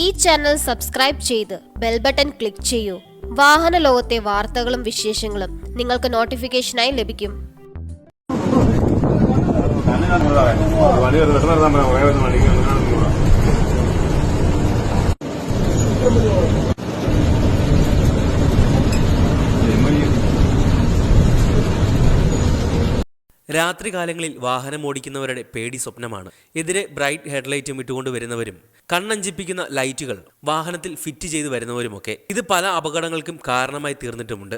ഈ channel subscribe ചെയ്ത് bell button click ചെയ്യൂ. വാഹന ലോകത്തെ വാർത്തകളും വിശേഷങ്ങളും നിങ്ങൾക്ക് നോട്ടിഫിക്കേഷനായി ലഭിക്കും. രാത്രികാലങ്ങളിൽ വാഹനമോടിക്കുന്നവരുടെ പേടി സ്വപ്നമാണ്. എതിരെ ബ്രൈറ്റ് ഹെഡ്ലൈറ്റും ഇട്ടുകൊണ്ട് വരുന്നവരും കണ്ണഞ്ചിപ്പിക്കുന്ന ലൈറ്റുകൾ വാഹനത്തിൽ ഫിറ്റ് ചെയ്ത് വരുന്നവരുമൊക്കെ ഇത് പല അപകടങ്ങൾക്കും കാരണമായി തീർന്നിട്ടുമുണ്ട്.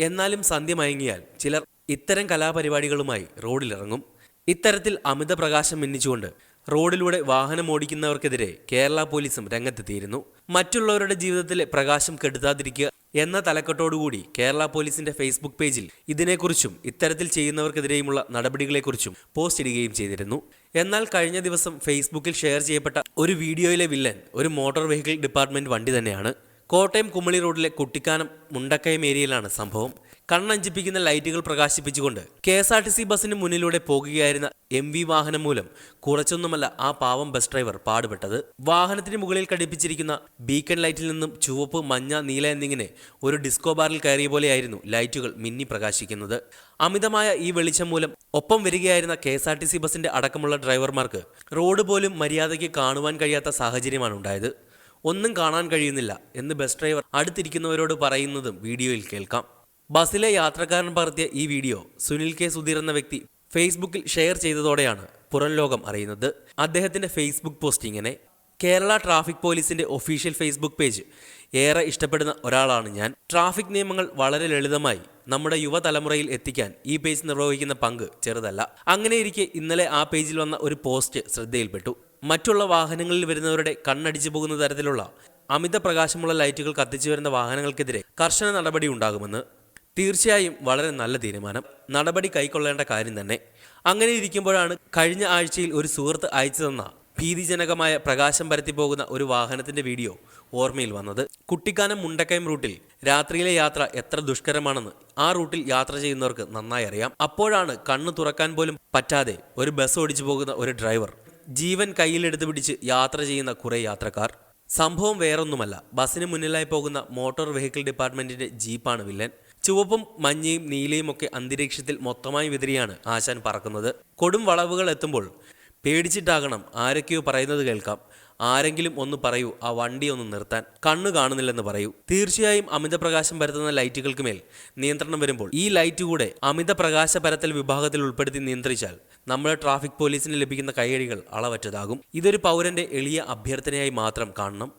എന്നാലും സന്ധ്യ മയങ്ങിയാൽ ചിലർ ഇത്തരം കലാപരിപാടികളുമായി റോഡിലിറങ്ങും. ഇത്തരത്തിൽ അമിത പ്രകാശം മിന്നിച്ചുകൊണ്ട് റോഡിലൂടെ വാഹനമോടിക്കുന്നവർക്കെതിരെ കേരള പോലീസും രംഗത്തെത്തിയിരുന്നു. മറ്റുള്ളവരുടെ ജീവിതത്തിലെ പ്രകാശം കെടുത്താതിരിക്കുക എന്ന തലക്കെട്ടോടുകൂടി കേരള പോലീസിന്റെ ഫേസ്ബുക്ക് പേജിൽ ഇതിനെക്കുറിച്ചും ഇത്തരത്തിൽ ചെയ്യുന്നവർക്കെതിരെയുമുള്ള നടപടികളെക്കുറിച്ചും പോസ്റ്റ് ഇടുകയും ചെയ്തിരുന്നു. എന്നാൽ കഴിഞ്ഞ ദിവസം ഫേസ്ബുക്കിൽ ഷെയർ ചെയ്യപ്പെട്ട ഒരു വീഡിയോയിലെ വില്ലൻ ഒരു മോട്ടോർ വെഹിക്കിൾ ഡിപ്പാർട്ട്മെന്റ് വണ്ടി തന്നെയാണ്. കോട്ടയം കുമളി റോഡിലെ കുട്ടിക്കാനം മുണ്ടക്കയം ഏരിയയിലാണ് സംഭവം. കണ്ണഞ്ചിപ്പിക്കുന്ന ലൈറ്റുകൾ പ്രകാശിപ്പിച്ചുകൊണ്ട് KSRTC ബസിന് മുന്നിലൂടെ പോകുകയായിരുന്ന MV വാഹനം മൂലം കുറച്ചൊന്നുമല്ല ആ പാവം ബസ് ഡ്രൈവർ പാടുപെട്ടത്. വാഹനത്തിന് മുകളിൽ ഘടിപ്പിച്ചിരിക്കുന്ന ബീക്കൺ ലൈറ്റിൽ നിന്നും ചുവപ്പ്, മഞ്ഞ, നീല എന്നിങ്ങനെ ഒരു ഡിസ്കോ ബാറിൽ കയറിയ പോലെയായിരുന്നു ലൈറ്റുകൾ മിന്നി പ്രകാശിക്കുന്നത്. അമിതമായ ഈ വെളിച്ചം മൂലം ഒപ്പം വരികയായിരുന്ന KSRTC ബസിന്റെ അടക്കമുള്ള ഡ്രൈവർമാർക്ക് റോഡ് പോലും മര്യാദയ്ക്ക് കാണുവാൻ കഴിയാത്ത സാഹചര്യമാണ് ഉണ്ടായത്. ഒന്നും കാണാൻ കഴിയുന്നില്ല എന്ന് ബസ് ഡ്രൈവർ അടുത്തിരിക്കുന്നവരോട് പറയുന്നതും വീഡിയോയിൽ കേൾക്കാം. ബസ്സിലെ യാത്രക്കാരൻ പകർത്തിയ ഈ വീഡിയോ സുനിൽ K. സുധീർ എന്ന വ്യക്തി ഫേസ്ബുക്കിൽ ഷെയർ ചെയ്തതോടെയാണ് പുറം ലോകം അറിയുന്നത്. അദ്ദേഹത്തിന്റെ ഫേസ്ബുക്ക് പോസ്റ്റ് ഇങ്ങനെ: കേരള ട്രാഫിക് പോലീസിന്റെ ഒഫീഷ്യൽ ഫേസ്ബുക്ക് പേജ് ഏറെ ഇഷ്ടപ്പെടുന്ന ഒരാളാണ് ഞാൻ. ട്രാഫിക് നിയമങ്ങൾ വളരെ ലളിതമായി നമ്മുടെ യുവതലമുറയിൽ എത്തിക്കാൻ ഈ പേജ് നിർവഹിക്കുന്ന പങ്ക് ചെറുതല്ല. അങ്ങനെയിരിക്കെ ഇന്നലെ ആ പേജിൽ വന്ന ഒരു പോസ്റ്റ് ശ്രദ്ധയിൽപ്പെട്ടു. മറ്റുള്ള വാഹനങ്ങളിൽ വരുന്നവരുടെ കണ്ണടിച്ചു പോകുന്ന തരത്തിലുള്ള അമിത പ്രകാശമുള്ള ലൈറ്റുകൾ കത്തിച്ചു വരുന്ന വാഹനങ്ങൾക്കെതിരെ കർശന നടപടി ഉണ്ടാകുമെന്ന്. തീർച്ചയായും വളരെ നല്ല തീരുമാനം, നടപടി കൈക്കൊള്ളേണ്ട കാര്യം തന്നെ. അങ്ങനെ ഇരിക്കുമ്പോഴാണ് കഴിഞ്ഞ ആഴ്ചയിൽ ഒരു സുഹൃത്ത് അയച്ചു തന്ന ഭീതിജനകമായ പ്രകാശം പരത്തിപ്പോകുന്ന ഒരു വാഹനത്തിന്റെ വീഡിയോ ഓർമ്മയിൽ വന്നത്. കുട്ടിക്കാനം മുണ്ടക്കയം റൂട്ടിൽ രാത്രിയിലെ യാത്ര എത്ര ദുഷ്കരമാണെന്ന് ആ റൂട്ടിൽ യാത്ര ചെയ്യുന്നവർക്ക് നന്നായി അറിയാം. അപ്പോഴാണ് കണ്ണു തുറക്കാൻ പോലും പറ്റാതെ ഒരു ബസ് ഓടിച്ചു പോകുന്ന ഒരു ഡ്രൈവർ, ജീവൻ കയ്യിലെടുത്ത് പിടിച്ച് യാത്ര ചെയ്യുന്ന കുറേ യാത്രക്കാർ. സംഭവം വേറൊന്നുമല്ല, ബസ്സിന് മുന്നിലായി പോകുന്ന മോട്ടോർ വെഹിക്കിൾ ഡിപ്പാർട്ട്മെന്റിന്റെ ജീപ്പാണ് വില്ലൻ. ചുവപ്പും മഞ്ഞയും നീലയും ഒക്കെ അന്തരീക്ഷത്തിൽ മൊത്തമായി വിതറിയാണ് ആശാൻ പറക്കുന്നത്. കൊടും വളവുകൾ എത്തുമ്പോൾ പേടിച്ചിട്ടാകണം ആരൊക്കെയോ പറയുന്നത് കേൾക്കാം. ആരെങ്കിലും ഒന്ന് പറയൂ, ആ വണ്ടി ഒന്ന് നിർത്താൻ, കണ്ണു കാണുന്നില്ലെന്ന് പറയൂ. തീർച്ചയായും അമിത പ്രകാശം പരത്തുന്ന ലൈറ്റുകൾക്ക് മേൽ നിയന്ത്രണം വരുമ്പോൾ ഈ ലൈറ്റ് കൂടെ അമിത പ്രകാശ പരത്തൽ വിഭാഗത്തിൽ ഉൾപ്പെടുത്തി നിയന്ത്രിച്ചാൽ നമ്മുടെ ട്രാഫിക് പോലീസിന് ലഭിക്കുന്ന കയ്യടികൾ അളവറ്റതാകും. ഇതൊരു പൗരന്റെ എളിയ അഭ്യർത്ഥനയായി മാത്രം കാണണം.